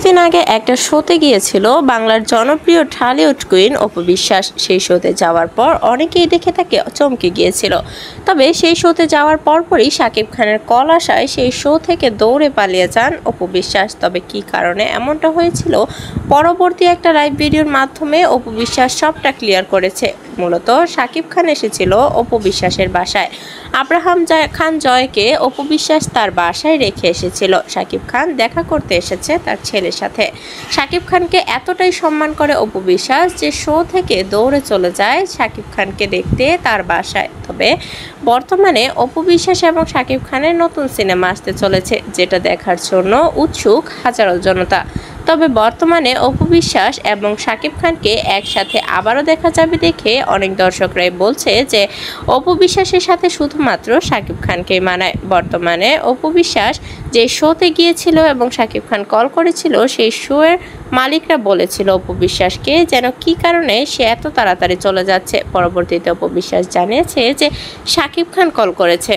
কিছুদিন আগে একটা শোতে গিয়েছিল বাংলার জনপ্রিয় ঢালিউড কুইন অপু বিশ্বাস। সেই শোতে যাওয়ার পর অনেকেই দেখে তাকে চমকে গিয়েছিল। তবে সেই শোতে যাওয়ার পরপরই শাকিব খানের কল আসায় সেই শো থেকে দৌড়ে পালিয়ে যান অপু বিশ্বাস। তবে কী কারণে এমনটা হয়েছিল, পরবর্তী একটা লাইভ ভিডিওর মাধ্যমে অপু বিশ্বাস সবটা ক্লিয়ার করেছে। মূলত শাকিব খান এসেছিল অপু বিশ্বাসের বাসায়। আব্রাহাম খান জয়কে অপু বিশ্বাস তার বাসায় রেখে এসেছিল। শাকিব খান দেখা করতে এসেছে তার ছেলের সাথে। শাকিব খানকে এতটাই সম্মান করে অপু বিশ্বাস যে শো থেকে দৌড়ে চলে যায় শাকিব খানকে দেখতে তার বাসায়। তবে বর্তমানে অপু বিশ্বাস এবং শাকিব খানের নতুন সিনেমা আসতে চলেছে, যেটা দেখার জন্য উৎসুক হাজারো জনতা। তবে বর্তমানে অপু বিশ্বাস এবং শাকিব খানকে একসাথে আবারও দেখা যাবে দেখে অনেক দর্শকরাই বলছে যে অপু বিশ্বাসের সাথে শুধুমাত্র শাকিব খানকেই মানায়। বর্তমানে অপু বিশ্বাস যে শোতে গিয়েছিল এবং শাকিব খান কল করেছিল, সেই শোয়ের মালিকরা বলেছিল অপু বিশ্বাসকে যেন কী কারণে সে এত তাড়াতাড়ি চলে যাচ্ছে। পরবর্তীতে অপু বিশ্বাস জানিয়েছে যে শাকিব খান কল করেছে।